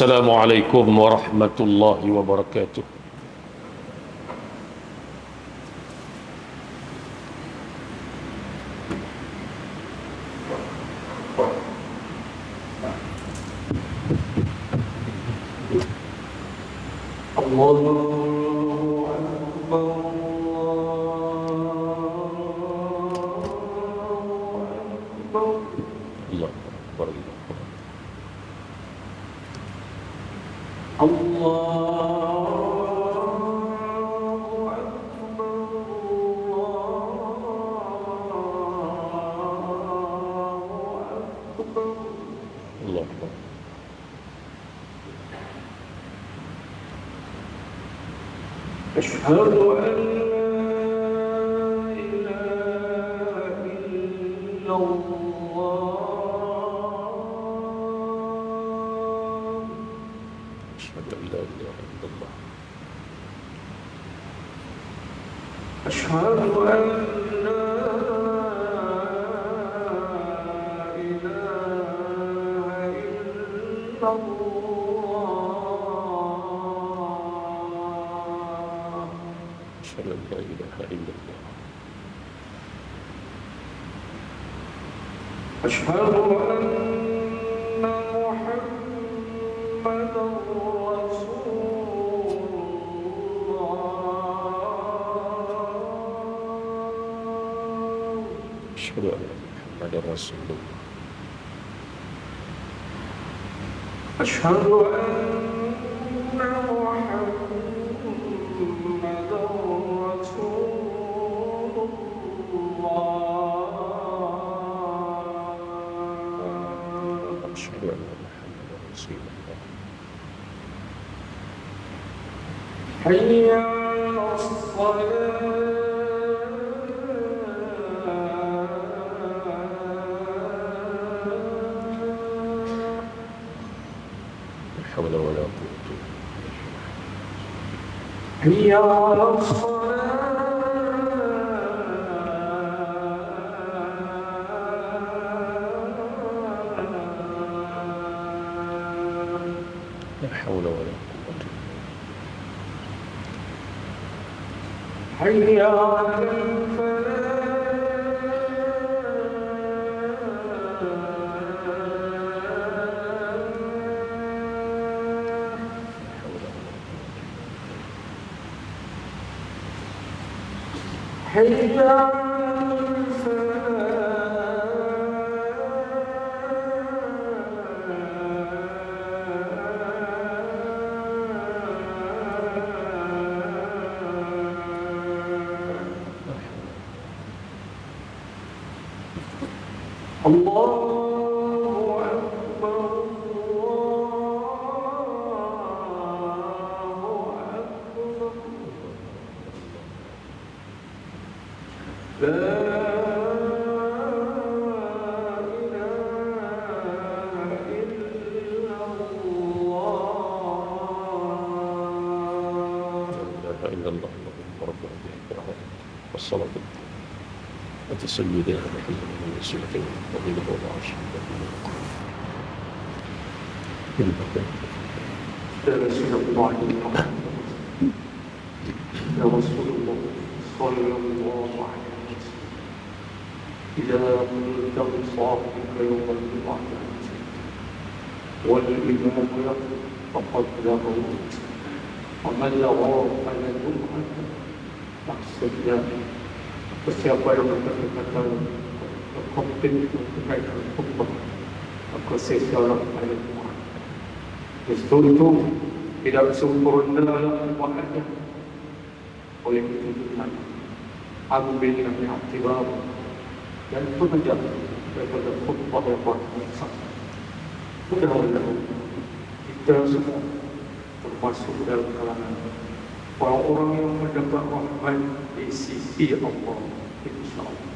Assalamualaikum warahmatullahi wabarakatuh. Allahu Akbar, Allah Akbar. Allahu Akbar, Allah Akbar. Asyhadu an la ilaha illallah. Asyhadu an la ilaha illallah. Asyhadu an la ilaha illallah. Asyhadu an la ilaha illallah. Asyhadu anna Muhammadan Rasulullah. Asyhadu anna Muhammadar Rasulullah. Asyhadu anna Muhammadan Rasulullah. Asyhadu anna Muhammadar Rasulullah. Hayya 'alas salah. La hawla wa la quwwata Hayya 'alas salah. la hawla wa la quwwata Hayya 'alal falah. Hayya 'alal falah. Allahu Akbar, Allahu Akbar. La ilaha illallah. لا إله إلا الله ربنا به والصلاة وتسلينا محمد من وسيلة وفضيلة وعشر يا رسول الله يا رسول الله صلى الله عليه وسلم إذا قلت لصاحبك يوم القيامة والإمام يقول فقد لغوت ومن لغى فلا يمكن maksudnya siapa yang berkata kompeten berkaitan hukum maka seseorang ada Tuhan. Justru itu tidak sempurna ibadah oleh itu ambil yang aktibar dan pengajar daripada khutbah yang berkuasa. Mudah-mudahan kita semua termasuk dalam kalangan orang-orang yang mendapat rahmat di sisi Allah, insyaAllah.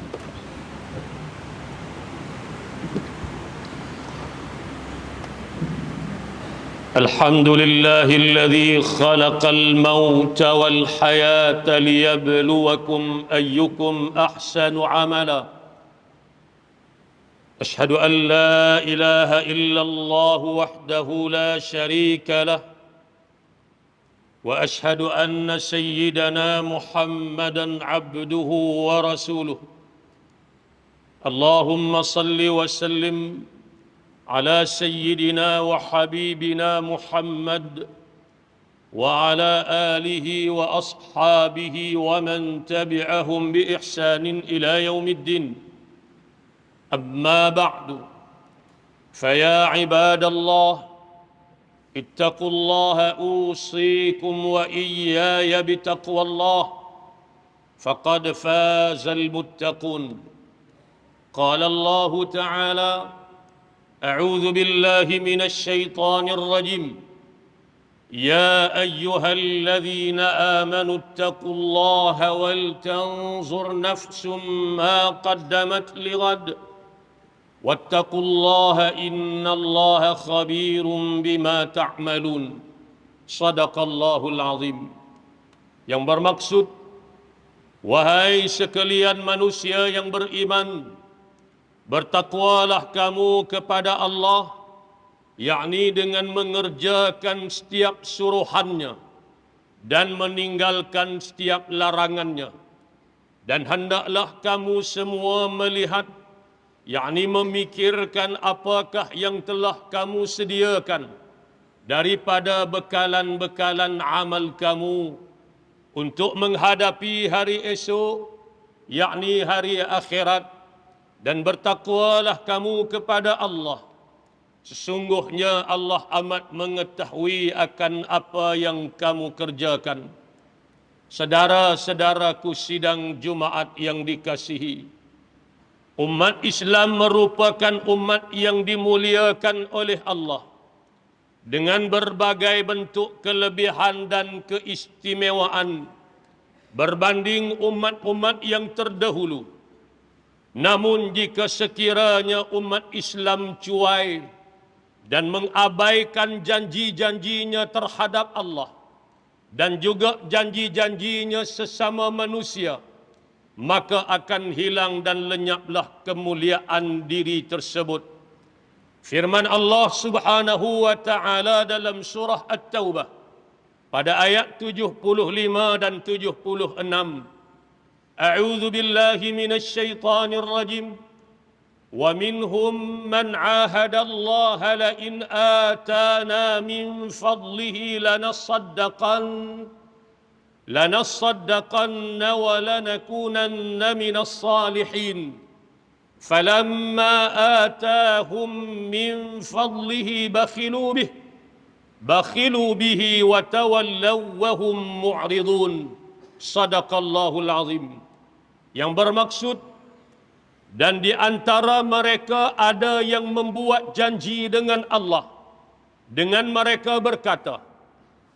الحمد لله الذي خلق الموت والحياة ليبلوكم أيكم أحسن عملا أشهد أن لا إله إلا الله وحده لا شريك له وأشهد أن سيدنا محمدا عبده ورسوله اللهم صل وسلم على سيدنا وحبيبنا محمد وعلى آله وأصحابه ومن تبعهم بإحسان إلى يوم الدين أما بعد فيا عباد الله اتقوا الله أوصيكم وإياي بتقوى الله فقد فاز المتقون قال الله تعالى أعوذ بالله من الشيطان الرجيم يا أيها الذين آمنوا اتقوا الله ولتنظر نفس ما قدمت لغد واتقوا الله إن الله خبير بما تعملون صدق الله العظيم. Yang bermaksud, wahai sekalian manusia yang beriman, bertakwalah kamu kepada Allah, yakni dengan mengerjakan setiap suruhannya dan meninggalkan setiap larangannya. Dan hendaklah kamu semua melihat, yakni memikirkan apakah yang telah kamu sediakan daripada bekalan-bekalan amal kamu untuk menghadapi hari esok, yakni hari akhirat. Dan bertakwalah kamu kepada Allah. Sesungguhnya Allah amat mengetahui akan apa yang kamu kerjakan. Saudara-saudaraku sidang Jumaat yang dikasihi, umat Islam merupakan umat yang dimuliakan oleh Allah dengan berbagai bentuk kelebihan dan keistimewaan berbanding umat-umat yang terdahulu. Namun jika sekiranya umat Islam cuai dan mengabaikan janji-janjinya terhadap Allah dan juga janji-janjinya sesama manusia, maka akan hilang dan lenyaplah kemuliaan diri tersebut. Firman Allah Subhanahu wa taala dalam surah At-Taubah pada ayat 75 dan 76, A'udzu billahi minasy syaithanir rajim. Wa minhum man 'ahada Allah la in atana min fadlihi lanasaddaqanna wa lanakunanna minas salihin. Falamma atahum min fadlihi bakhilu bihi wa tawallaw wa hum mu'ridun. Sadaqallahul azim. Yang bermaksud, dan di antara mereka ada yang membuat janji dengan Allah dengan mereka berkata,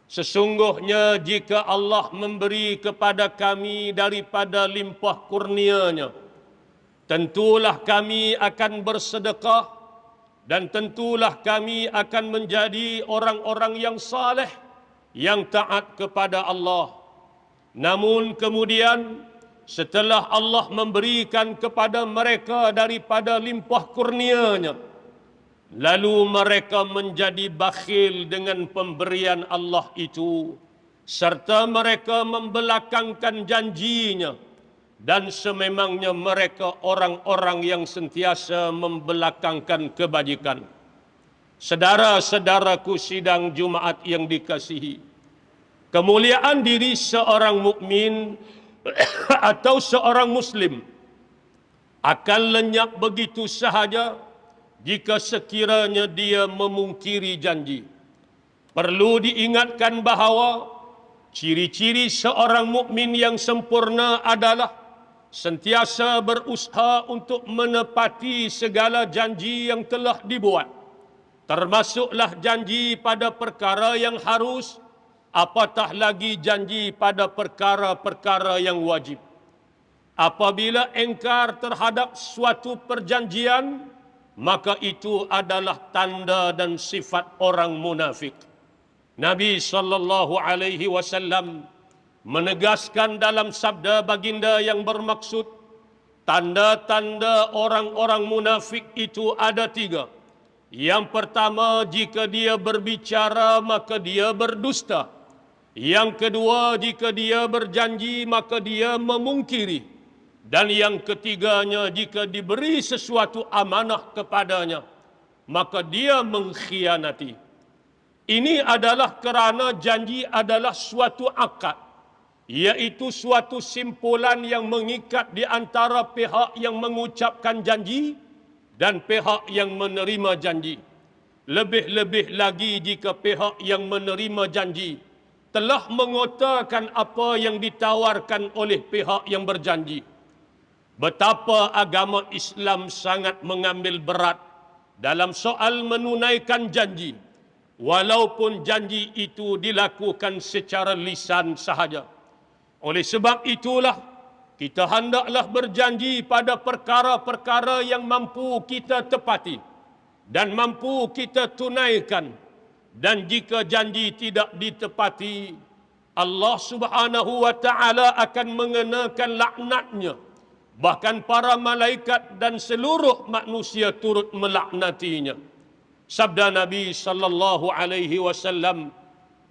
sesungguhnya jika Allah memberi kepada kami daripada limpah kurnia-Nya, tentulah kami akan bersedekah dan tentulah kami akan menjadi orang-orang yang saleh, yang taat kepada Allah. Namun kemudian setelah Allah memberikan kepada mereka daripada limpah kurnia-Nya, lalu mereka menjadi bakhil dengan pemberian Allah itu, serta mereka membelakangkan janjinya, dan sememangnya mereka orang-orang yang sentiasa membelakangkan kebajikan. Saudara-saudaraku sidang Jumaat yang dikasihi, kemuliaan diri seorang mukmin atau seorang muslim akan lenyap begitu sahaja jika sekiranya dia memungkiri janji. Perlu diingatkan bahawa ciri-ciri seorang mukmin yang sempurna adalah sentiasa berusaha untuk menepati segala janji yang telah dibuat, termasuklah janji pada perkara yang harus, apatah lagi janji pada perkara-perkara yang wajib. Apabila engkar terhadap suatu perjanjian, maka itu adalah tanda dan sifat orang munafik. Nabi SAW menegaskan dalam sabda baginda yang bermaksud, Tanda-tanda orang-orang munafik itu ada 3. Yang pertama, jika dia berbicara maka dia berdusta. Yang kedua, jika dia berjanji maka dia memungkiri. Dan yang ketiganya, jika diberi sesuatu amanah kepadanya maka dia mengkhianati. Ini adalah kerana janji adalah suatu akad, iaitu suatu simpulan yang mengikat di antara pihak yang mengucapkan janji dan pihak yang menerima janji. Lebih-lebih lagi jika pihak yang menerima janji telah mengotakan apa yang ditawarkan oleh pihak yang berjanji. Betapa agama Islam sangat mengambil berat dalam soal menunaikan janji, walaupun janji itu dilakukan secara lisan sahaja. Oleh sebab itulah, kita hendaklah berjanji pada perkara-perkara yang mampu kita tepati dan mampu kita tunaikan. Dan jika janji tidak ditepati, Allah Subhanahu wa taala akan mengenakan laknatnya. Bahkan para malaikat dan seluruh manusia turut melaknatinya. Sabda Nabi sallallahu alaihi wasallam,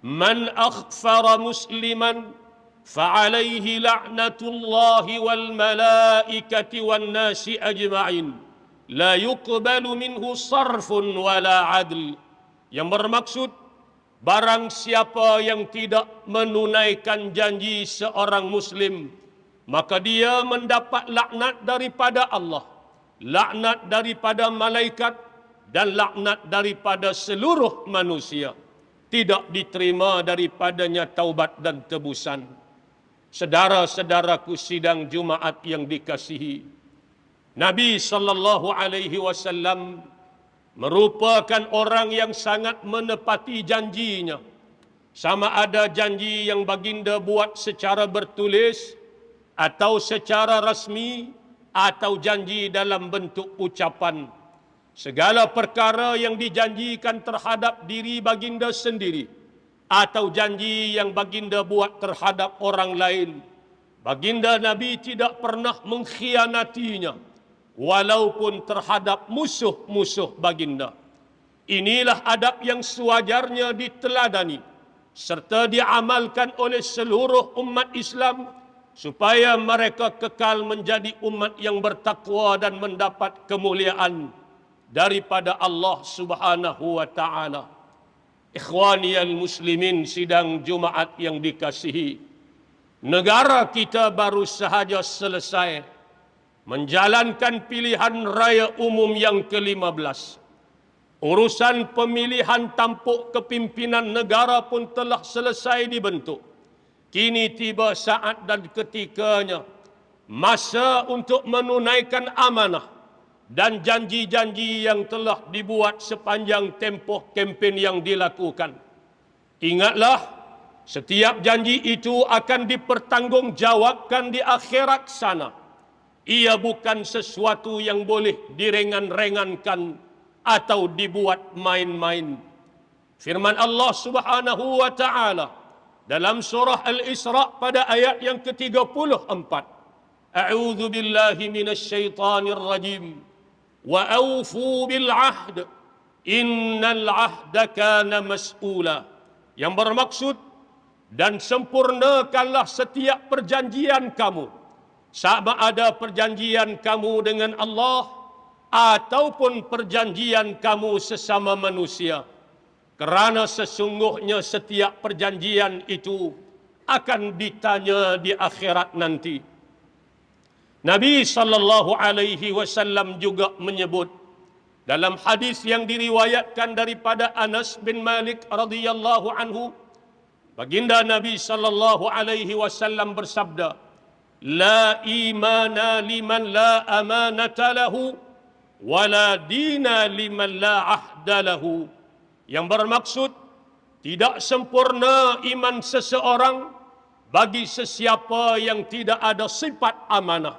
"Man akhfara musliman fa'alaihi la'natullahi wal malaikati wan nasi ajma'in. La yuqbalu minhu sarfun wala 'adl." Yang bermaksud, barang siapa yang tidak menunaikan janji seorang muslim, maka dia mendapat laknat daripada Allah, laknat daripada malaikat, dan laknat daripada seluruh manusia. Tidak diterima daripadanya taubat dan tebusan. Saudara-saudaraku sidang Jumaat yang dikasihi, Nabi sallallahu alaihi wasallam merupakan orang yang sangat menepati janjinya. Sama ada janji yang baginda buat secara bertulis atau secara rasmi, atau janji dalam bentuk ucapan. Segala perkara yang dijanjikan terhadap diri baginda sendiri, atau janji yang baginda buat terhadap orang lain, baginda Nabi tidak pernah mengkhianatinya, walaupun terhadap musuh-musuh baginda. Inilah adab yang sewajarnya diteladani serta diamalkan oleh seluruh umat Islam, supaya mereka kekal menjadi umat yang bertakwa dan mendapat kemuliaan daripada Allah Subhanahu wa taala. Ikhwaniyal muslimin sidang Jumaat yang dikasihi, negara kita baru sahaja selesai menjalankan pilihan raya umum yang ke-15. Urusan pemilihan tampuk kepimpinan negara pun telah selesai dibentuk. Kini tiba saat dan ketikanya, masa untuk menunaikan amanah dan janji-janji yang telah dibuat sepanjang tempoh kempen yang dilakukan. Ingatlah, setiap janji itu akan dipertanggungjawabkan di akhirat sana. Ia bukan sesuatu yang boleh direngan-rengankan atau dibuat main-main. Firman Allah Subhanahu wa taala dalam surah Al-Isra pada ayat yang ke-34. A'udzu billahi minasy syaithanir rajim. Wa aufu bil 'ahd. Innal 'ahda kana mas'ula. Yang bermaksud, dan sempurnakanlah setiap perjanjian kamu. Sama ada perjanjian kamu dengan Allah ataupun perjanjian kamu sesama manusia. Kerana sesungguhnya setiap perjanjian itu akan ditanya di akhirat nanti. Nabi sallallahu alaihi wasallam juga menyebut dalam hadis yang diriwayatkan daripada Anas bin Malik radhiyallahu anhu, baginda Nabi sallallahu alaihi wasallam bersabda, "La imana liman la amanata lahu, wa la dina liman la ahda lahu." Yang bermaksud, tidak sempurna iman seseorang bagi sesiapa yang tidak ada sifat amanah,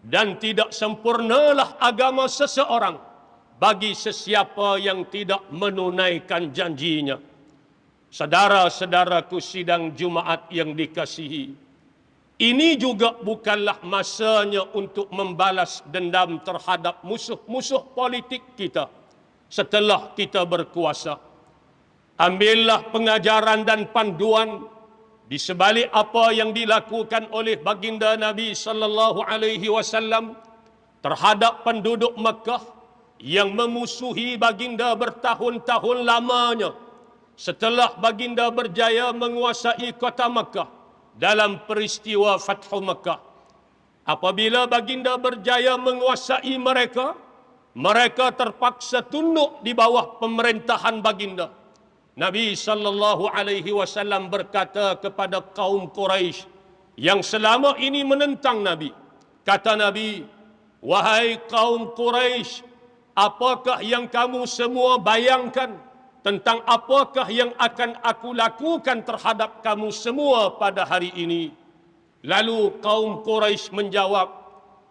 dan tidak sempurnalah agama seseorang bagi sesiapa yang tidak menunaikan janjinya. Saudara-saudaraku sidang Jumaat yang dikasihi, Ini juga bukanlah masanya untuk membalas dendam terhadap musuh-musuh politik kita setelah kita berkuasa. Ambillah pengajaran dan panduan di sebalik apa yang dilakukan oleh baginda Nabi sallallahu alaihi wasallam terhadap penduduk Mekah yang memusuhi baginda bertahun-tahun lamanya setelah baginda berjaya menguasai kota Mekah dalam peristiwa Fathu Mekah. Apabila baginda berjaya menguasai mereka, mereka terpaksa tunduk di bawah pemerintahan baginda. Nabi sallallahu alaihi wasallam berkata kepada kaum Quraisy yang selama ini menentang Nabi. Kata Nabi, "Wahai kaum Quraisy, apakah yang kamu semua bayangkan tentang apakah yang akan aku lakukan terhadap kamu semua pada hari ini?" Lalu kaum Quraisy menjawab,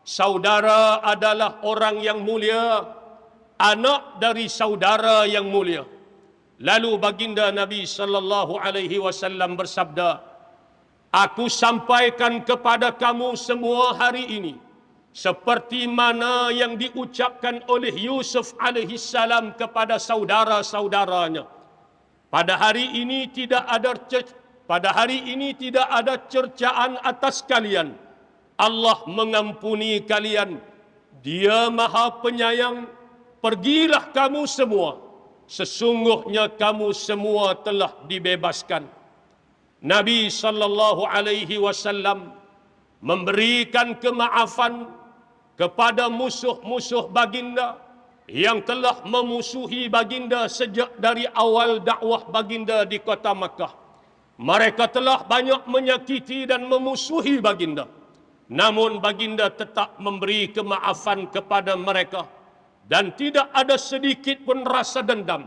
"Saudara adalah orang yang mulia, anak dari saudara yang mulia." Lalu baginda Nabi sallallahu alaihi wasallam bersabda, "Aku sampaikan kepada kamu semua hari ini seperti mana yang diucapkan oleh Yusuf alaihi salam kepada saudara-saudaranya. Pada hari ini tidak ada cercaan atas kalian. Allah mengampuni kalian. Dia Maha Penyayang. Pergilah kamu semua. Sesungguhnya kamu semua telah dibebaskan." Nabi sallallahu alaihi wasallam memberikan kemaafan kepada musuh-musuh baginda yang telah memusuhi baginda sejak dari awal dakwah baginda di kota Makkah. Mereka telah banyak menyakiti dan memusuhi baginda. Namun baginda tetap memberi kemaafan kepada mereka dan tidak ada sedikit pun rasa dendam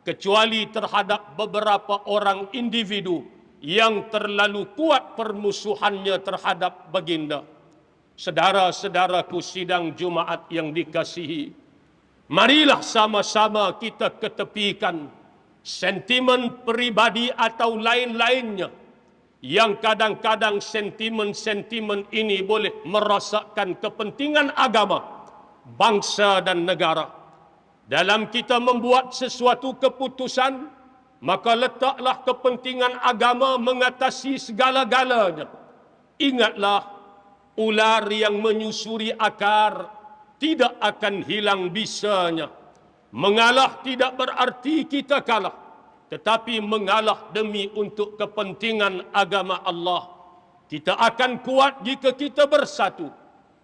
kecuali terhadap beberapa orang individu yang terlalu kuat permusuhannya terhadap baginda. Saudara-saudaraku sidang Jumaat yang dikasihi, marilah sama-sama kita ketepikan sentimen pribadi atau lain-lainnya yang kadang-kadang sentimen-sentimen ini boleh merosakkan kepentingan agama, bangsa dan negara. Dalam kita membuat sesuatu keputusan, maka letaklah kepentingan agama mengatasi segala-galanya. Ingatlah, ular yang menyusuri akar tidak akan hilang bisanya. Mengalah tidak berarti kita kalah, tetapi mengalah demi untuk kepentingan agama Allah. Kita akan kuat jika kita bersatu,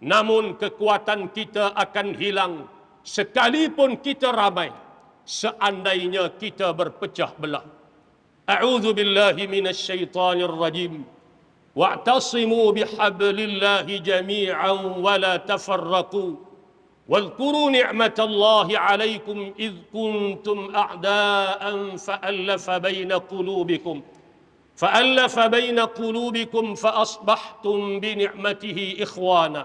namun kekuatan kita akan hilang sekalipun kita ramai, seandainya kita berpecah belah. A'udzu billahi minasyaitonir rajim. Wa'tasimu bihablillahi jami'an wa la tafarraqu. واذكروا نعمة الله عليكم إذ كنتم أعداء فألف بين قلوبكم فأصبحتم بنعمته إخوانا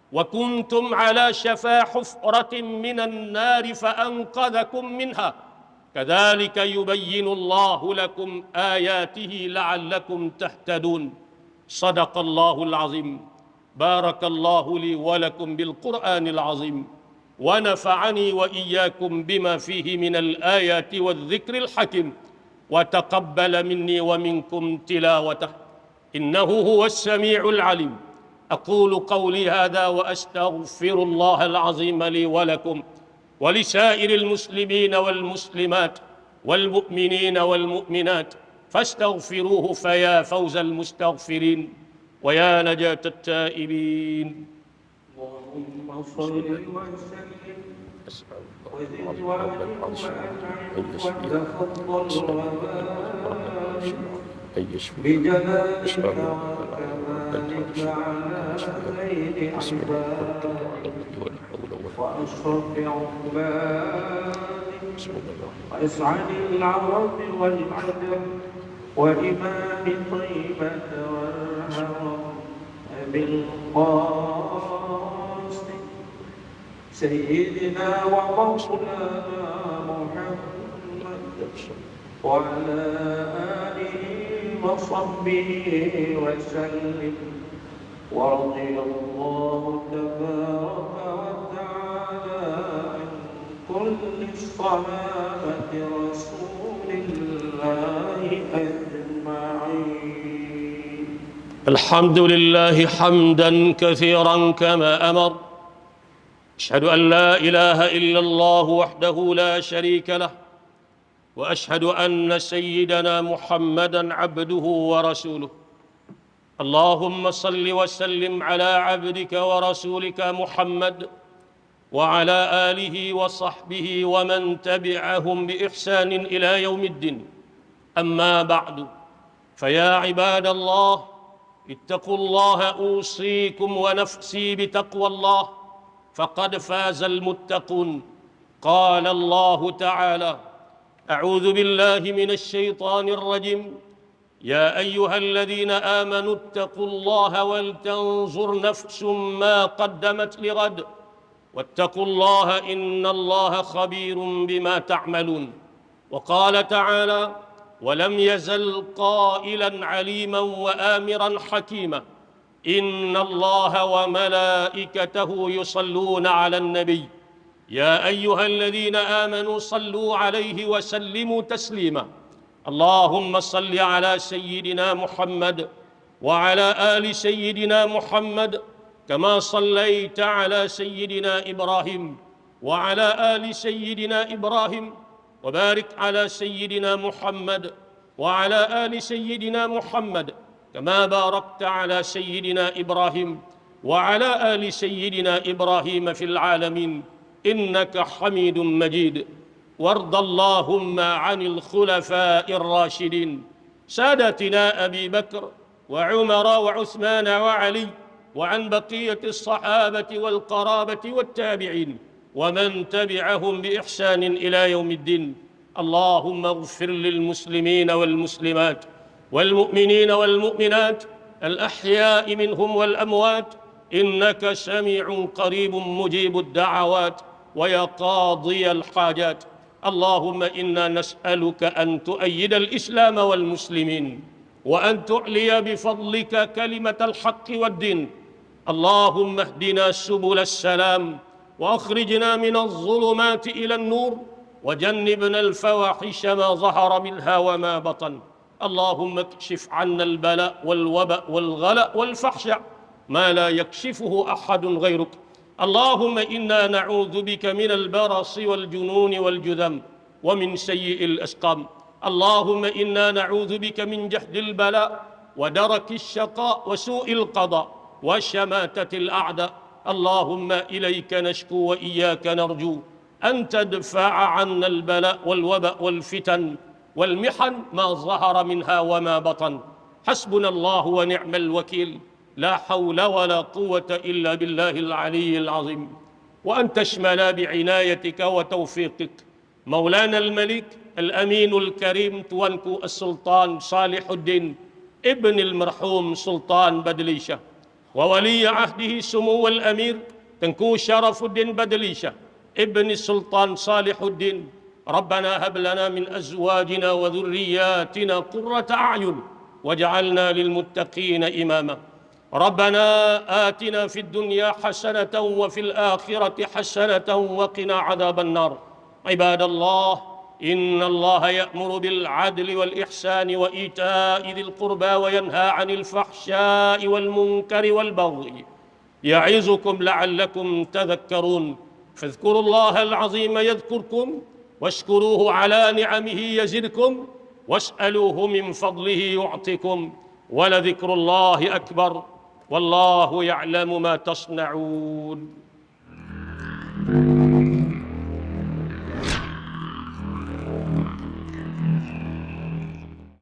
وكنتم على شفا حفرة من النار فأنقذكم منها كذلك يبين الله لكم آياته لعلكم تهتدون صدق الله العظيم. بارك الله لي ولكم بالقرآن العظيم ونفعني وإياكم بما فيه من الآيات والذكر الحكيم وتقبل مني ومنكم تلاوته إنه هو السميع العليم. أقول قولي هذا وأستغفر الله العظيم لي ولكم ولسائر المسلمين والمسلمات والمؤمنين والمؤمنات فاستغفروه فيا فوز المستغفرين ويا نجاة التائبين. اللهم صل وسلم وزد وبارك وتفضل وبارك بجلالك وكمالك على خير عبادك وأشرف عبادك وأسعد العرب والعجم وإمام طيبة والهرم بالقاسم سيدنا ومولانا محمد وعلى آله وصحبه وسلم. ورضي الله تبارك وتعالى عن كل الصحابة رسول الله أجمعين. الحمد لله حمدا كثيرا كما أمر. أشهد أن لا إله إلا الله وحده لا شريك له، وأشهد أن سيدنا محمدا عبده ورسوله. اللهم صل وسلم على عبدك ورسولك محمد وعلى آله وصحبه ومن تبعهم بإحسان إلى يوم الدين. أما بعد، فيا عباد الله، اتقوا الله، أوصيكم ونفسي بتقوى الله، فقد فاز المتقون. قال الله تعالى: أعوذ بالله من الشيطان الرجيم: يا أيها الذين آمنوا اتقوا الله ولتنظر نفس ما قدمت لغد واتقوا الله إن الله خبير بما تعملون. وقال تعالى: ولم يزل قائلا عليما وآمرا حكيما إن الله وملائكته يصلون على النبي يا أيها الذين آمنوا صلوا عليه وسلموا تسليما. اللهم صل على سيدنا محمد وعلى آل سيدنا محمد كما صليت على سيدنا إبراهيم وعلى آل سيدنا إبراهيم، وبارك على سيدنا محمد وعلى آل سيدنا محمد كما باركت على سيدنا إبراهيم وعلى آل سيدنا إبراهيم في العالمين إنك حميد مجيد. وارض اللهم عن الخلفاء الراشدين سادتنا أبي بكر وعمر وعثمان وعلي، وعن بقية الصحابة والقرابة والتابعين ومن تبعهم بإحسان إلى يوم الدين. اللهم اغفر للمسلمين والمسلمات والمؤمنين والمؤمنات الأحياء منهم والأموات، إنك سميع قريب مجيب الدعوات ويا قاضي الحاجات. اللهم إنا نسألك أن تؤيد الإسلام والمسلمين، وأن تعلي بفضلك كلمة الحق والدين. اللهم اهدنا سبل السلام، وأخرجنا من الظلمات إلى النور، وجنبنا الفواحش ما ظهر منها وما بطن. اللهم اكشف عنا البلاء والوباء والغلاء والفحشاء ما لا يكشفه أحد غيرك. اللهم إنا نعوذ بك من البرص والجنون والجذام ومن سيء الأسقام. اللهم إنا نعوذ بك من جهد البلاء ودرك الشقاء وسوء القضاء وشماتة الأعداء. اللهم إليك نشكو وإياك نرجو أن تدفع عنا البلاء والوباء والفتن والمحن ما ظهر منها وما بطن. حسبنا الله ونعم الوكيل، لا حول ولا قوة إلا بالله العلي العظيم. وأن تشمل بعنايتك وتوفيقك مولانا الملك الأمين الكريم توانكو السلطان صالح الدين ابن المرحوم سلطان بدليشة، وولي عهده سمو الأمير تنكو شرف الدين بدليشة ابن السلطان صالح الدين. ربنا هب لنا من أزواجنا وذرياتنا قرة أعين واجعلنا للمتقين إماما. ربنا آتنا في الدنيا حسنة وفي الآخرة حسنة وقنا عذاب النار. عباد الله، إن الله يأمر بالعدل والإحسان وإيتاء ذي القربى وينهى عن الفحشاء والمنكر والبغي يعظكم لعلكم تذكرون. فاذكروا الله العظيم يذكركم، واشكروه على نعمه يزدكم، واسألوه من فضله يعطكم، ولذكر الله أكبر والله يعلم ما تصنعون.